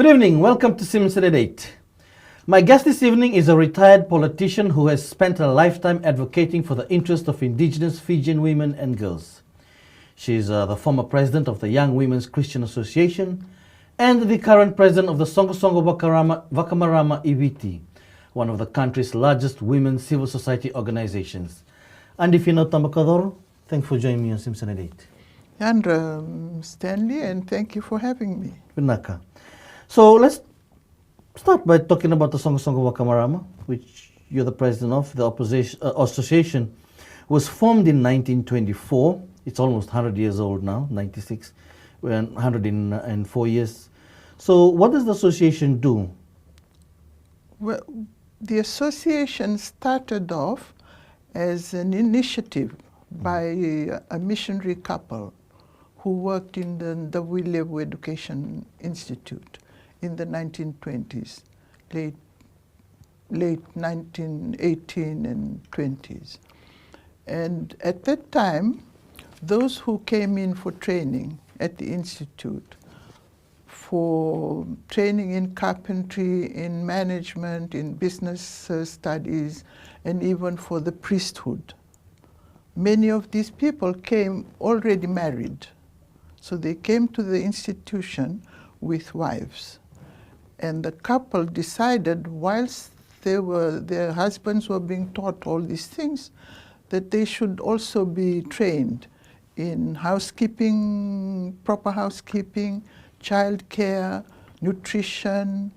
Good evening. Welcome to Simpson at 8. My guest this evening is a retired politician who has spent a lifetime advocating for the interests of indigenous Fijian women and girls. She is the former president of the Young Women's Christian Association and the current president of the Soqosoqo Vakamarama Viti, one of the country's largest women's civil society organizations. Finau, Tabakaucoro, thanks for joining me on Simpson at 8. And Stanley, and thank you for having me. Vinaka. So let's start by talking about the Soqosoqo Vakamarama, which you're the president of. The association was formed in 1924. It's almost 100 years old now, 96. We're 100 in 4 years. So what does the association do? Well, the association started off as an initiative by a missionary couple who worked in the Wilevu Education Institute in the 1920s, late 1918 and 20s. And at that time, those who came in for training at the Institute, for training in carpentry, in management, in business studies, and even for the priesthood, many of these people came already married. So they came to the institution with wives. And the couple decided, whilst their husbands were being taught all these things, that they should also be trained in housekeeping, proper housekeeping, child care, nutrition,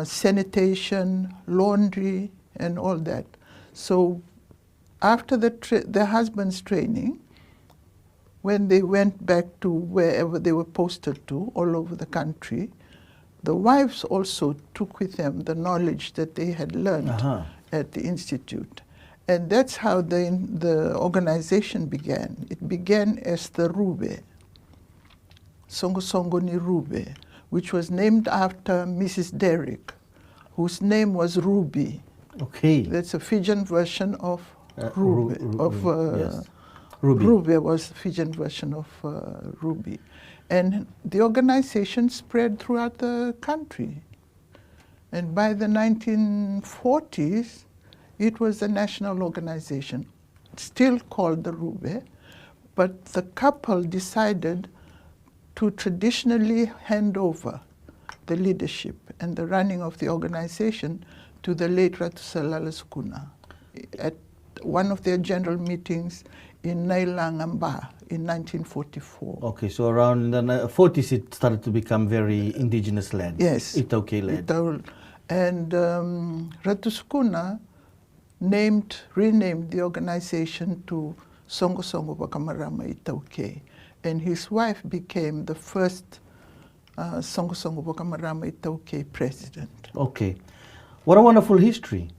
sanitation, laundry, and all that. So after their husband's training, when they went back to wherever they were posted to, all over the country, the wives also took with them the knowledge that they had learned at the Institute. And that's how the organization began. It began as the Rube, Soqosoqo ni Rube, which was named after Mrs. Derrick, whose name was Ruby. Okay. That's a Fijian version of Rube. Yes. Ruby. Rube was the Fijian version of Ruby. And the organization spread throughout the country. And by the 1940s, it was a national organization, still called the Rube, but the couple decided to traditionally hand over the leadership and the running of the organization to the late Ratusalala Sukuna at one of their general meetings in Nailangamba in 1944. Okay, so around the 40s it started to become very indigenous-led. Yes. Itaukei-led. And Ratu Sukuna renamed the organization to Soqosoqo Vakamarama Itaukei. And his wife became the first Soqosoqo Vakamarama Itaukei president. Okay. What a wonderful history.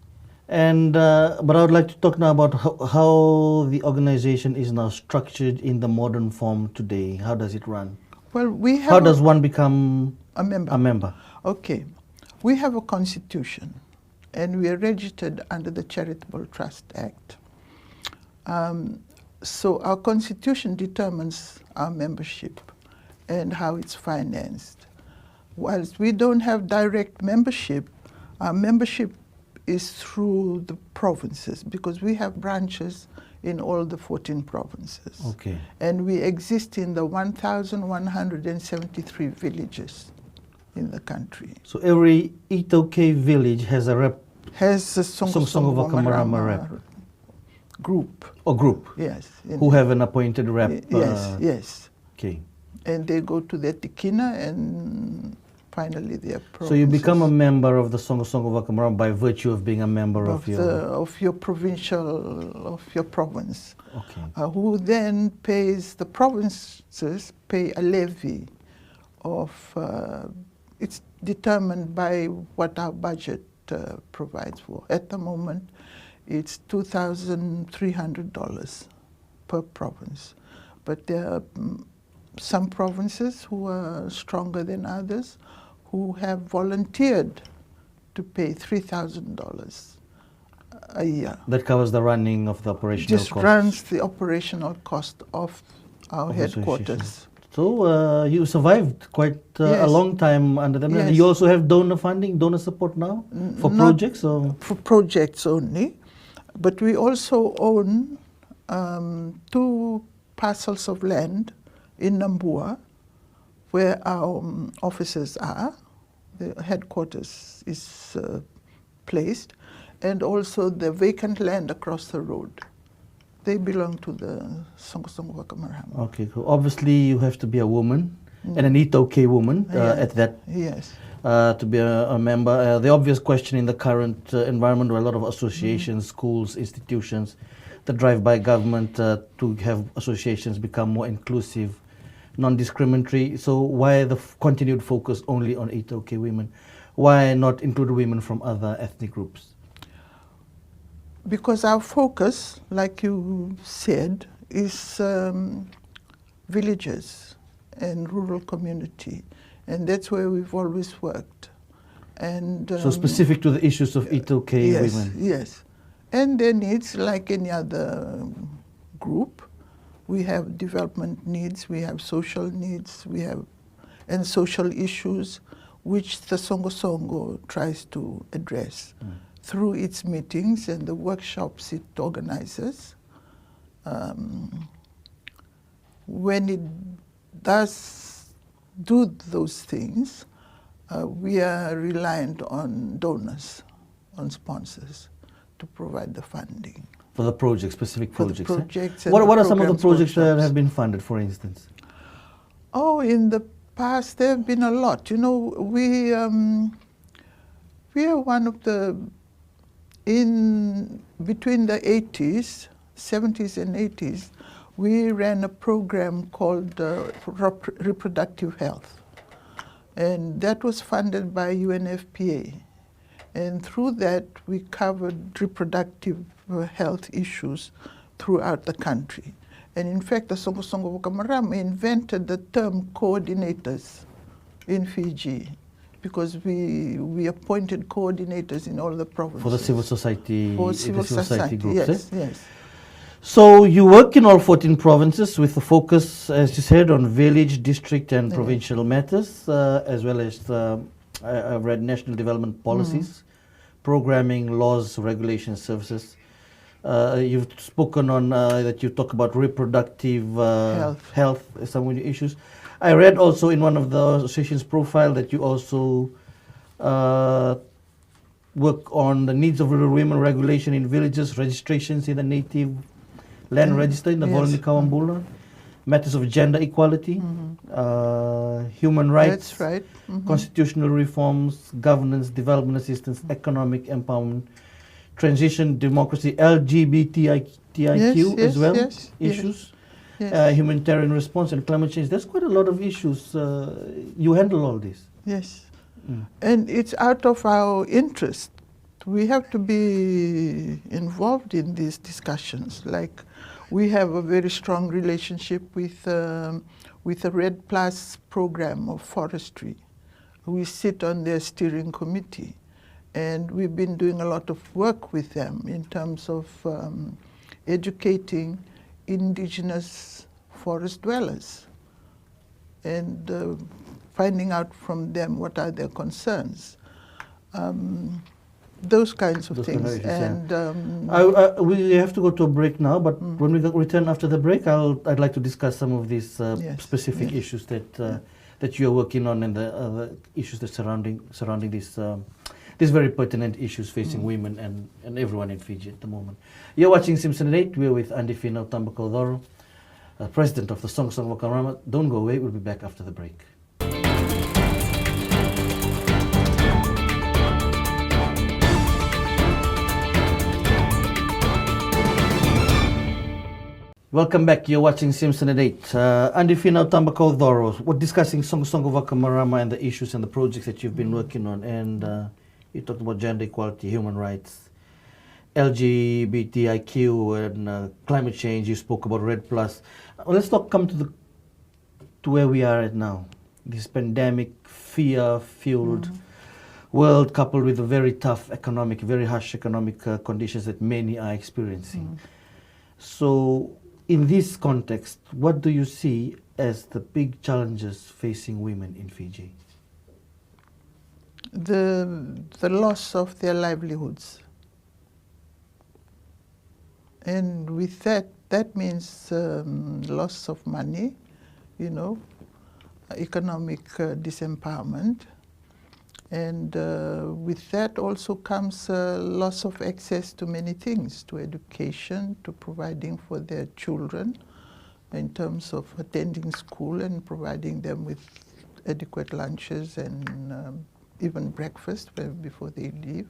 And but I would like to talk now about how the organization is now structured in the modern form today. How does it run? Well, we have. How does one become a member? A member. Okay, we have a constitution, and we are registered under the Charitable Trust Act. So our constitution determines our membership and how it's financed. Whilst we don't have direct membership, our membership is through the provinces, because we have branches in all the 14 provinces. Okay. And we exist in the 1,173 villages in the country. So every Itaukei village has a rep. Has a Soqosoqo Vakamarama rep. Group. Or group. Yes. Who have an appointed rep. Yes. Okay. And they go to their tikina and finally their provinces. So you become a member of the Soqosoqo Vakamarama by virtue of being a member of your province. Okay. Who then pays, the provinces pay a levy of, it's determined by what our budget provides for. At the moment, it's $2,300 per province. But there are some provinces who are stronger than others, who have volunteered to pay $3,000 a year. That covers the running of the operational costs? Just runs the operational cost of our headquarters. So you survived quite a Yes. long time under them. Yes. You also have donor funding, donor support now for Not projects? Or? for projects only, but we also own 2 parcels of land in Nambua where our offices are. The headquarters is placed, and also the vacant land across the road. They belong to the Soqosoqo Vakamarama. Okay, cool. Obviously, you have to be a woman, and an Itoke woman at that, Yes. to be a member. The obvious question in the current environment, where a lot of associations, schools, institutions, that drive by government to have associations become more inclusive, non-discriminatory. So why the continued focus only on Itoke women? Why not include women from other ethnic groups? Because our focus, like you said, is villages and rural community, and that's where we've always worked. And So specific to the issues of Itoke yes, women. yes, and their needs, like any other group. We have development needs, we have social needs, and social issues, which the Soqosoqo tries to address through its meetings and the workshops it organizes. When it does do those things, we are reliant on donors, on sponsors, to provide the funding. For the projects, specific For the projects. projects and What the are some of the programs, projects that workshops. have been funded, for instance? Oh, in the past there have been a lot. You know, we are one of the, between the 80s, 70s and 80s, we ran a program called Reproductive Health. And that was funded by UNFPA. And through that, we covered reproductive health issues throughout the country. And in fact, the Soqosoqo Vakamarama invented the term coordinators in Fiji, because we appointed coordinators in all the provinces. For the civil society, For civil society groups. yes, yes. So you work in all 14 provinces with a focus, as you said, on village, district and provincial matters, as well as I've read national development policies, programming, laws, regulations, services. You've spoken on that you talk about reproductive health as some of the issues. I read also in one of the association's profile that you also work on the needs of rural women, regulation in villages, registrations in the native land register in the Volunteer Kawambula, matters of gender equality, human rights, That's right. constitutional reforms, governance, development assistance, economic empowerment, transition, democracy, LGBTIQ as well, issues, humanitarian response and climate change. There's quite a lot of issues. You handle all this. Yes. And it's out of our interest. We have to be involved in these discussions. Like, we have a very strong relationship with the Red Plus program of forestry. We sit on their steering committee, and we've been doing a lot of work with them in terms of educating indigenous forest dwellers and finding out from them what are their concerns. Those kinds of things. And we have to go to a break now, but when we return after the break, I'd like to discuss some of these specific issues that you're working on, and the other issues that surrounding these very pertinent issues facing women and everyone in Fiji at the moment. You're watching Simpson at 8. We're with Finau, Tabakaucoro, President of the Soqosoqo Vakamarama. Don't go away. We'll be back after the break. Welcome back. You're watching Simpson at 8. Finau, Tabakaucoro. We're discussing Soqosoqo Vakamarama and the issues and the projects that you've been working on. And you talked about gender equality, human rights, LGBTIQ, and climate change. You spoke about Red Plus. Let's come to where we are at now. This pandemic, fear-fueled world, coupled with a very tough very harsh economic conditions that many are experiencing. So, in this context, what do you see as the big challenges facing women in Fiji? The loss of their livelihoods. And with that means loss of money, you know, economic disempowerment. And with that also comes loss of access to many things, to education, to providing for their children in terms of attending school and providing them with adequate lunches and even breakfast before they leave.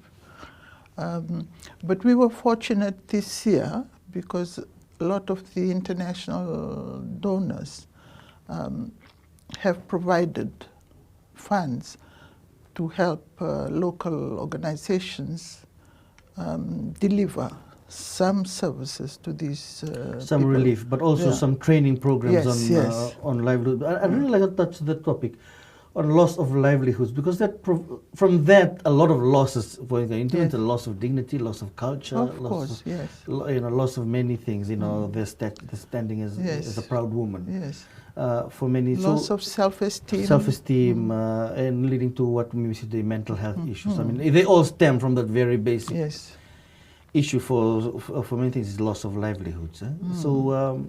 But we were fortunate this year because a lot of the international donors have provided funds to help local organizations deliver some services to these some people. relief, but also some training programs on livelihood. I'd really like to touch the topic on loss of livelihoods, because that from that a lot of losses, for example, the loss of dignity, loss of culture, loss of, loss of many things. You know, the standing as a proud woman. Yes. For many, loss of self-esteem. Self-esteem, and leading to what we see the mental health issues. I mean, they all stem from that very basic issue for many things is loss of livelihoods. So,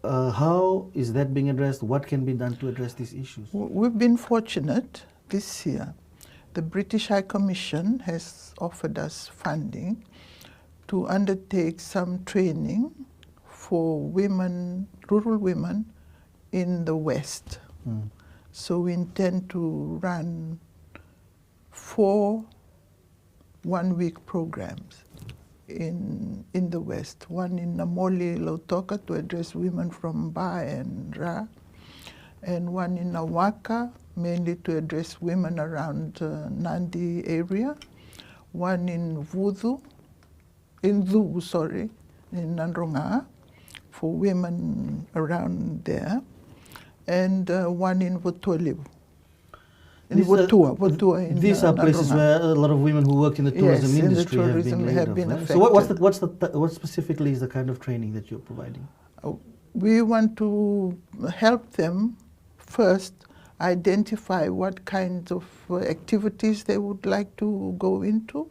how is that being addressed? What can be done to address these issues? We've been fortunate this year. The British High Commission has offered us funding to undertake some training for women, rural women, in the West. So we intend to run 4 one-week programs in the West. One in Namoli, Lautoka, to address women from Ba and Ra, and one in Nawaka, mainly to address women around Nandi area. One in Zubu, in Nandronga, for women around there. And one in Votualibu. These are places where a lot of women who work in the tourism industry have been affected. So what specifically is the kind of training that you're providing? We want to help them first identify what kinds of activities they would like to go into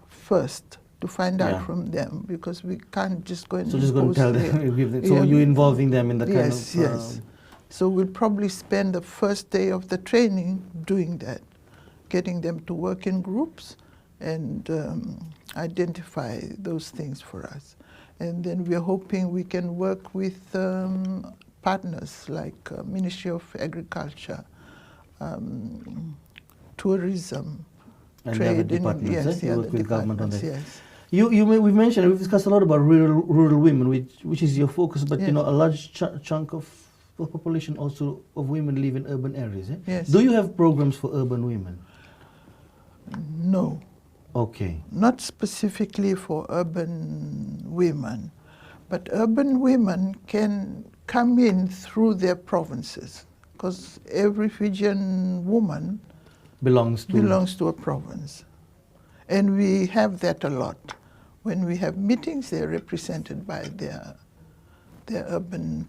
first, to find out from them, because we can't just go and So just go and tell them, so you're involving them in the kind of... Yes. So we'll probably spend the first day of the training doing that, getting them to work in groups and identify those things for us. And then we're hoping we can work with partners like Ministry of Agriculture, tourism, and trade, the other departments, you work with government on that. Yes. We've mentioned, we've discussed a lot about rural women, which is your focus, but you know, a large chunk of the population also of women live in urban areas. Yes. Do you have programs for urban women? No. Okay. Not specifically for urban women, but urban women can come in through their provinces, because every Fijian woman belongs to a province. And we have that a lot. When we have meetings, they're represented by their urban.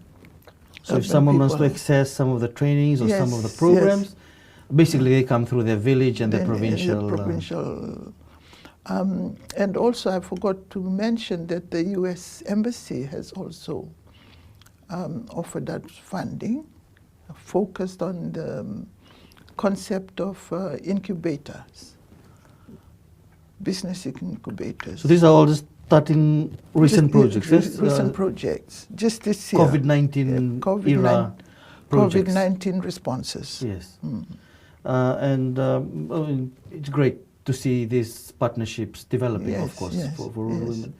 So if someone wants to access some of the trainings or some of the programs, basically they come through their village and their provincial. And also I forgot to mention that the U.S. Embassy has also offered us funding, focused on the concept of incubators, business incubators. So these are all just starting recent projects, yes? Recent projects, just this year. COVID-19 era projects. COVID-19 responses. Yes. And it's great to see these partnerships developing, of course, for rural women.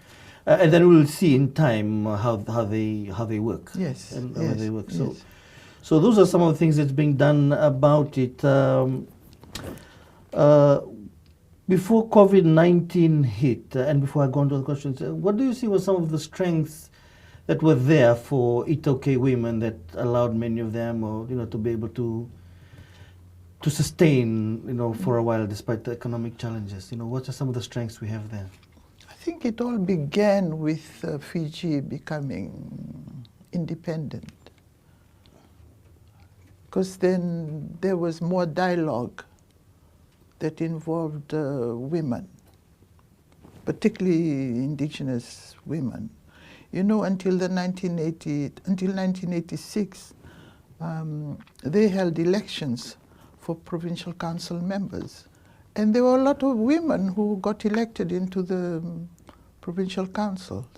And then we'll see in time how they work. Yes. And how they work. So those are some of the things that's being done about it. Before COVID-19 hit, and before I go on to the questions, what do you see were some of the strengths that were there for Itoke women that allowed many of them, or to be able to sustain, for a while despite the economic challenges? What are some of the strengths we have there? I think it all began with Fiji becoming independent because then there was more dialogue that involved women, particularly indigenous women. You know, until 1986, they held elections for provincial council members. And there were a lot of women who got elected into the provincial councils.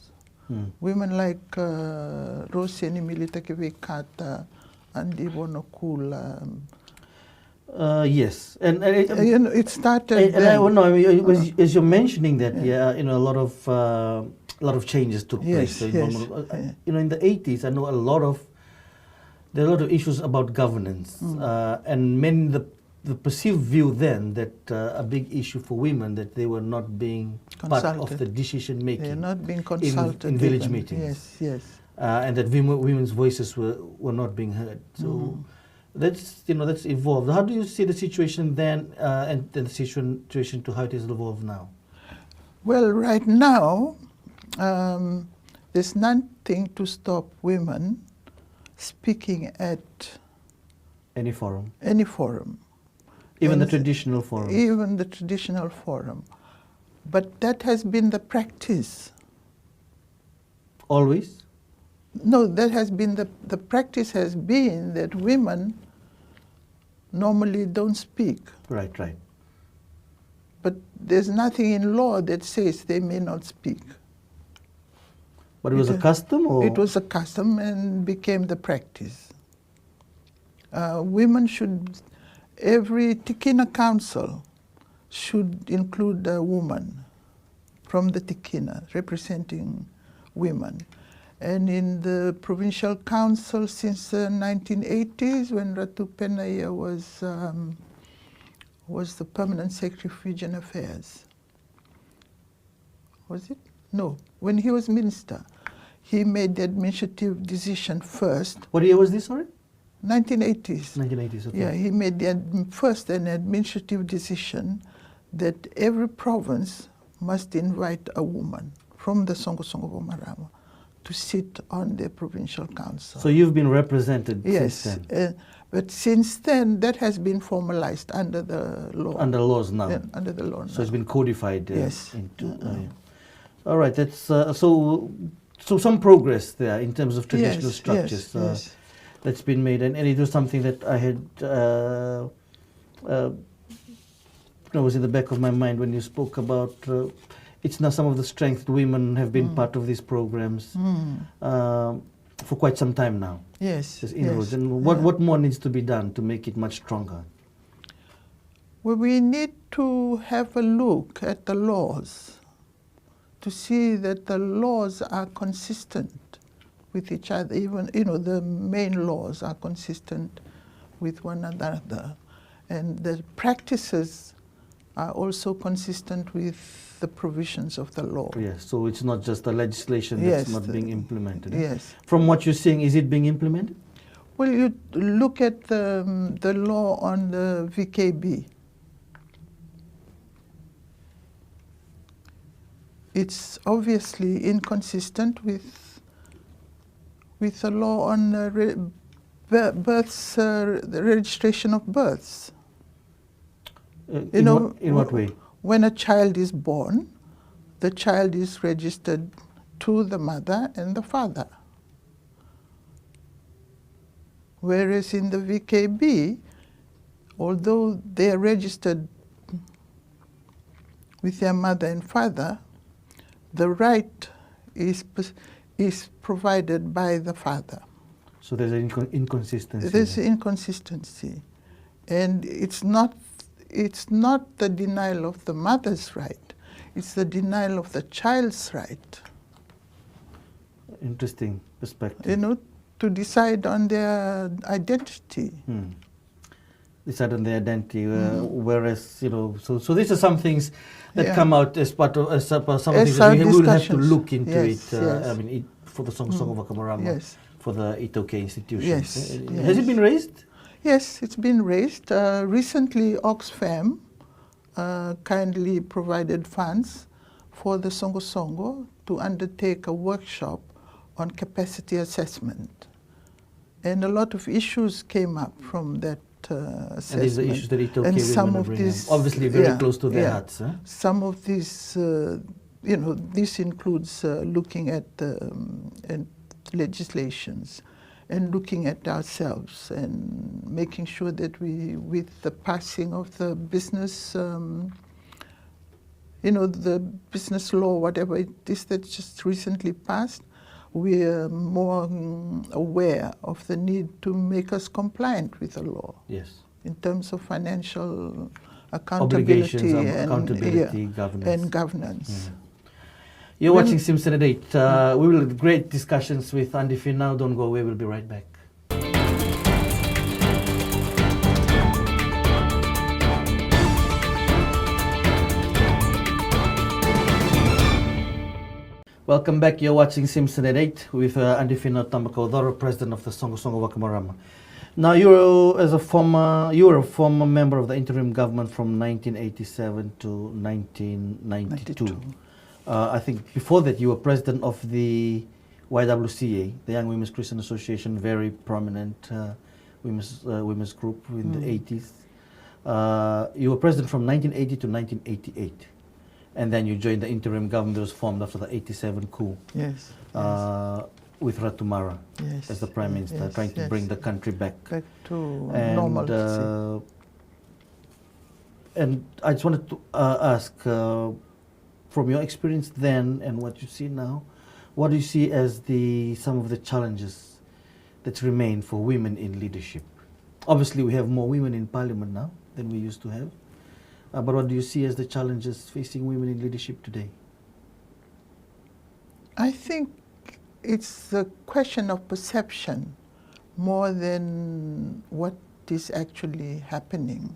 Women like Roseni Militakevekata and Ivonokula. Yes, and You know, it started then. as you're mentioning that, you know, a lot of changes took place. So Yes. you know, in the 80s, I know there are a lot of issues about governance, and the perceived view then that a big issue for women that they were not being part of the decision making. They're not being consulted in village even. meetings. Yes. And that women's voices were not being heard. So that's evolved. How do you see the situation then, and the situation to how it is evolved now? Well, right now, there's nothing to stop women speaking at any forum. Even the traditional forum. Even the traditional forum. But that has been the practice. Always? No, that has been the practice has been that women normally don't speak. Right. But there's nothing in law that says they may not speak. But it was a custom, or? It was a custom and became the practice. Women should, every Tikina council should include a woman from the Tikina, representing women. And in the provincial council since the 1980s, when Ratu Penaya was the permanent secretary of Fijian Affairs. Was it? No, when he was minister, he made the administrative decision first. What year was this, sorry? 1980s. 1980s, okay. Yeah, he made first an administrative decision that every province must invite a woman from the Soqosoqo Vakamarama to sit on the provincial council. So you've been represented yes, since then? But since then, that has been formalized under the law. Under laws now? Under the law now. So it's been codified yes. into... All right, that's so some progress there in terms of traditional structures. Yes. That's been made, and it was something that I had was in the back of my mind when you spoke about it's now some of the strength women have been part of these programs for quite some time now. Yes. Inroads. And what more needs to be done to make it much stronger? Well, we need to have a look at the laws to see that the laws are consistent with each other. Even, the main laws are consistent with one another. And the practices are also consistent with the provisions of the law. Yes, so it's not just the legislation that's not being implemented. Yes. From what you're seeing, is it being implemented? Well, you look at the law on the VKB. It's obviously inconsistent with the law on births, the registration of births. In what way? When a child is born, the child is registered to the mother and the father. Whereas in the VKB, although they are registered with their mother and father, the right is provided by the father. So there's an inconsistency. There's inconsistency. And it's not the denial of the mother's right, it's the denial of the child's right. Interesting perspective. To decide on their identity. Decide on their identity, whereas, so these are some things that come out as part of some of the things that we will have to look into yes. I mean, for the Soqosoqo Vakamarama, for the Itoke institutions. Yes. Has it been raised? Yes, it's been raised. Recently, Oxfam kindly provided funds for the Soqosoqo to undertake a workshop on capacity assessment. And a lot of issues came up from that assessment. And these are issues that it okay and we're some gonna of bring these, up. Obviously very yeah, close to their yeah. hearts. Huh? Some of these, this includes looking at legislations and looking at ourselves and making sure that we, with the passing of the business, the business law, whatever it is that just recently passed, we are more aware of the need to make us compliant with the law. Yes. In terms of financial accountability accountability, governance. and governance. You're watching Simpson at 8. We will have great discussions with Andy Finau. Don't go away, we'll be right back. Welcome back. You're watching Simpson at 8 with Andy Finau Tabakaucoro, president of the Soqosoqo Vakamarama. Now, you were a former member of the interim government from 1987 to 1992. I think before that you were president of the YWCA, the Young Women's Christian Association, very prominent women's group in the 80s. You were president from 1980 to 1988. And then you joined the interim government that was formed after the 87 coup. Yes. With Ratumara as the Prime Minister, trying to bring the country back to normalcy. And I just wanted to ask, from your experience then and what you see now, what do you see as some of the challenges that remain for women in leadership? Obviously, we have more women in Parliament now than we used to have. But what do you see as the challenges facing women in leadership today? I think it's a question of perception more than what is actually happening.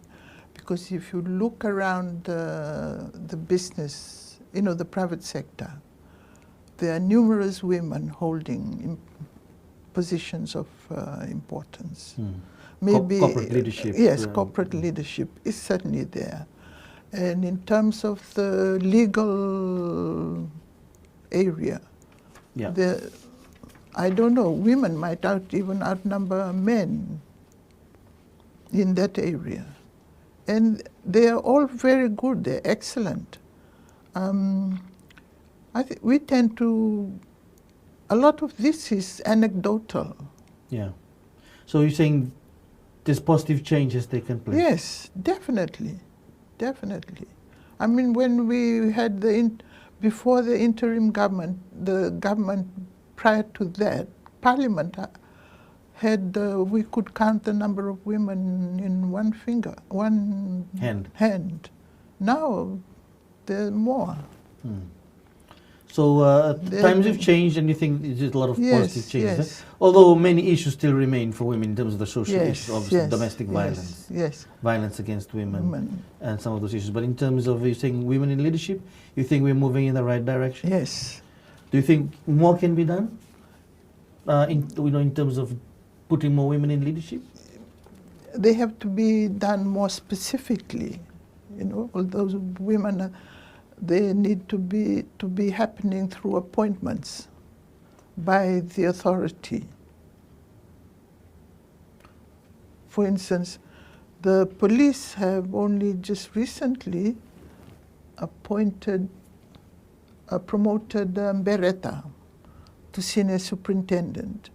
Because if you look around the business, the private sector, there are numerous women holding positions of importance. Maybe corporate leadership. Yes, corporate leadership is certainly there. And in terms of the legal area, I don't know, women might even outnumber men in that area. And they are all very good, they're excellent. I think we tend to, a lot of this is anecdotal. Yeah. So you're saying this positive change has taken place? Yes, definitely. Definitely. I mean, when we had before the interim government, the government prior to that, Parliament had, we could count the number of women in one hand. Now, there are more. So times have changed, and you think there's a lot of positive changes. Yes. Although many issues still remain for women in terms of the social issues, obviously domestic violence, violence against women, and some of those issues. But in terms of you saying women in leadership, you think we're moving in the right direction? Yes. Do you think more can be done? In terms of putting more women in leadership? They have to be done more specifically. All those women. They need to be happening through appointments by the authority. For instance, the police have only just recently promoted Beretta to senior superintendent.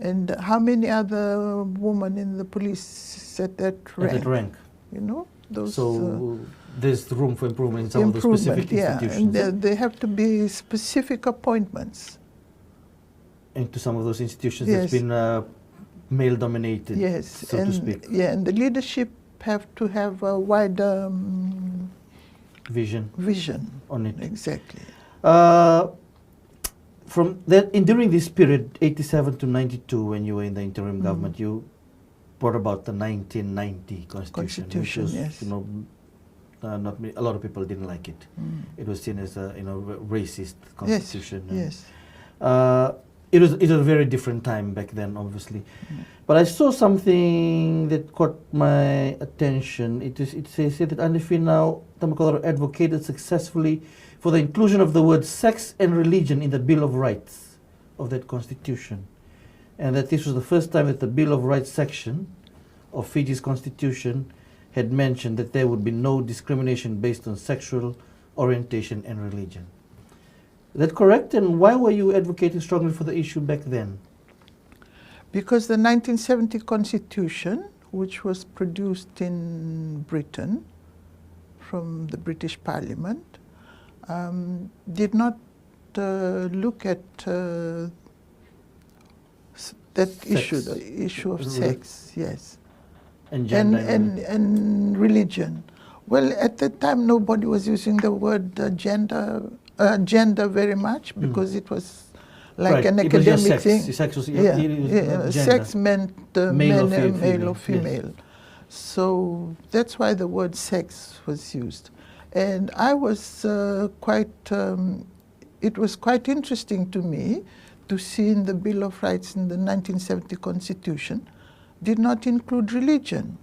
And how many other women in the police at that rank? At that rank. Those, there's room for improvement in some of the specific institutions. And they have to be specific appointments. Into some of those institutions that's been male-dominated, so to speak. Yeah, and the leadership have to have a wider vision on it. Exactly. During this period, 87 to 92, when you were in the interim government, you brought about the 1990 Constitution, which was, a lot of people didn't like it. It was seen as a racist constitution. Yes. It was a very different time back then, obviously. But I saw something that caught my attention. It says that Andy Finau Tabakaucoro advocated successfully for the inclusion of the word sex and religion in the Bill of Rights of that constitution. and that this was the first time that the Bill of Rights section of Fiji's constitution had mentioned that there would be no discrimination based on sexual orientation and religion. Is that correct? And why were you advocating strongly for the issue back then? Because the 1970 Constitution, which was produced in Britain from the British Parliament, did not look at that issue, the issue of sex, yes. And gender. And religion. Well, at that time, nobody was using the word gender very much, because it was like an academic thing. Sex meant male or female. Yes. So that's why the word sex was used. And I was it was quite interesting to me to see in the Bill of Rights in the 1970 Constitution did not include religion.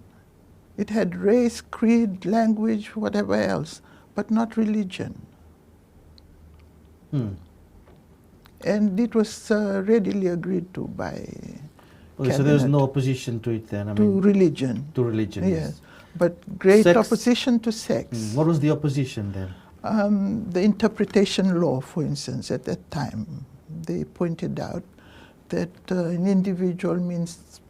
It had race, creed, language, whatever else, but not religion. And it was readily agreed to by so there was no opposition to it then? To religion. To religion, yes. But great opposition to sex. What was the opposition then? The interpretation law, for instance, at that time, they pointed out that an individual means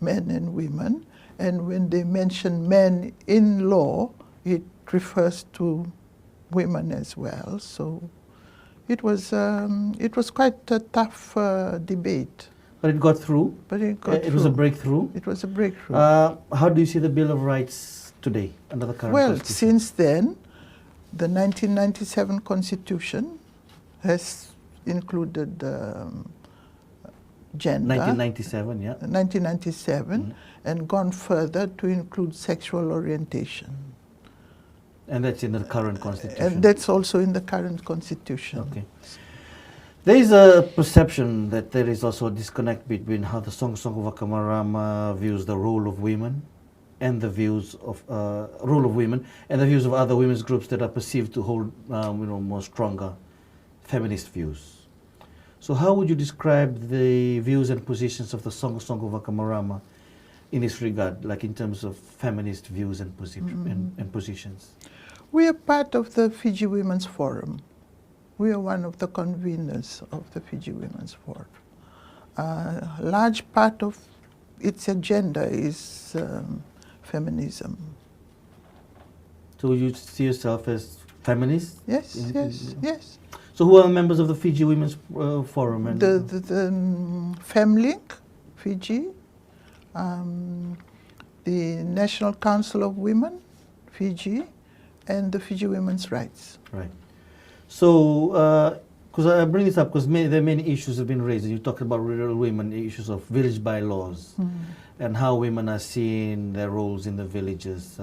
men and women, and when they mention men in law, it refers to women as well. So it was quite a tough debate. But it got through? But it got through. It was a breakthrough? It was a breakthrough. How do you see the Bill of Rights today under the current Constitution? Well, since then, the 1997 Constitution has included gender. 1997, yeah. 1997, and gone further to include sexual orientation. And that's in the current Constitution? And that's also in the current Constitution. Okay. There is a perception that there is also a disconnect between how the Soqosoqo Vakamarama views the role of women and the views of the views of other women's groups that are perceived to hold more stronger feminist views. So how would you describe the views and positions of the Soqosoqo Vakamarama in this regard, like in terms of feminist views and positions? We are part of the Fiji Women's Forum. We are one of the conveners of the Fiji Women's Forum. A large part of its agenda is feminism. So you see yourself as feminist? Yes, yes. So who are members of the Fiji Women's Forum? And the FemLink, Fiji, the National Council of Women, Fiji, and the Fiji Women's Rights. Right. So, because I bring this up because there are many issues that have been raised. You talked about rural women, issues of village bylaws, and how women are seeing their roles in the villages,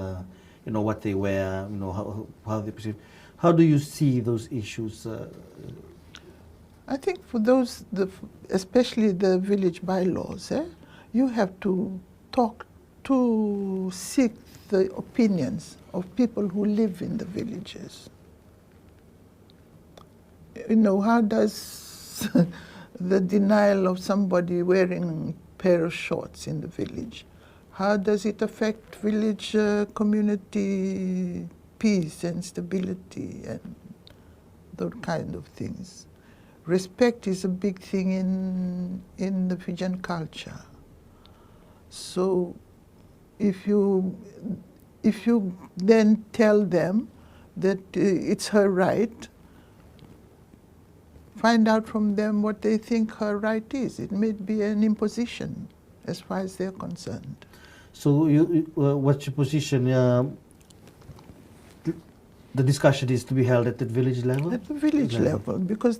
what they wear, how they perceive. How do you see those issues? I think for those, especially the village bylaws, you have to seek the opinions of people who live in the villages. How does the denial of somebody wearing a pair of shorts in the village, how does it affect village community peace and stability and those kind of things? Respect is a big thing in the Fijian culture. So if you then tell them that it's her right, find out from them what they think her right is. It may be an imposition as far as they're concerned. So what's your position? The discussion is to be held at the village level? At the village level, because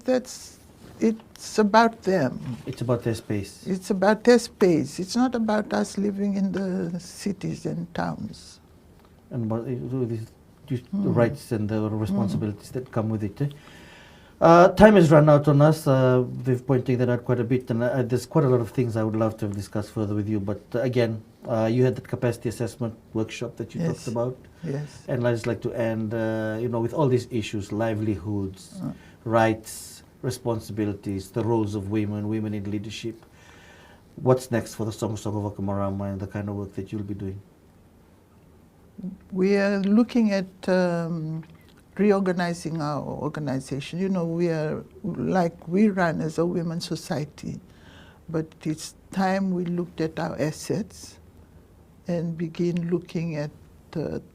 it's about them. It's about their space. It's about their space. It's not about us living in the cities and towns. And about the rights and the responsibilities that come with it. Time has run out on us. We've pointed that out quite a bit, and there's quite a lot of things I would love to discuss further with you. But again, you had that capacity assessment workshop that you talked about. Yes. And I'd just like to end, with all these issues, livelihoods, rights, responsibilities, the roles of women, women in leadership. What's next for the Soqosoqo Vakamarama and the kind of work that you'll be doing? We are looking at reorganizing our organization. You know, we run as a women's society, but it's time we looked at our assets and begin looking at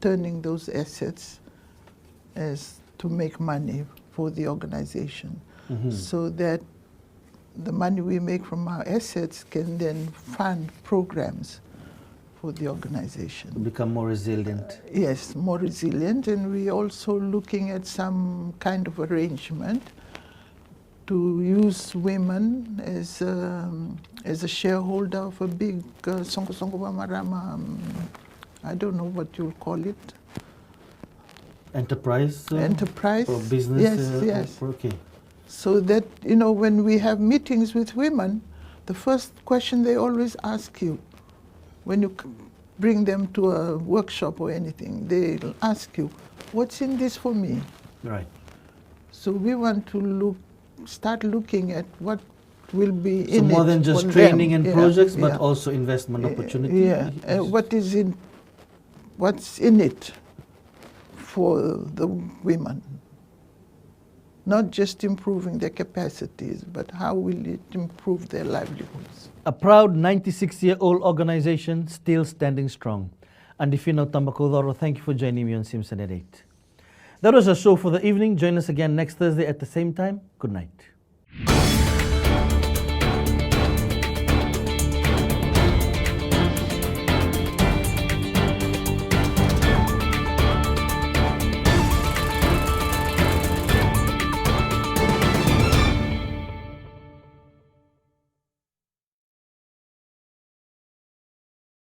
turning those assets as to make money for the organization, so that the money we make from our assets can then fund programs for the organization. To become more resilient. Yes, more resilient, and we're also looking at some kind of arrangement to use women as a shareholder of a big Soqosoqo Vakamarama, I don't know what you'll call it. Enterprise? Enterprise. Or business? Yes, yes. Okay. So that, you know, when we have meetings with women, the first question they always ask you, when you bring them to a workshop or anything, they'll ask you, what's in this for me? Right. So we want to start looking at what will be So in it. more than just for training them. and projects, but also investment opportunities? Yeah, what's in it for the women? Not just improving their capacities, but how will it improve their livelihoods? A proud 96-year-old organization still standing strong. And Finau Tabakaucoro, thank you for joining me on Simpson at 8. That was our show for the evening. Join us again next Thursday at the same time. Good night.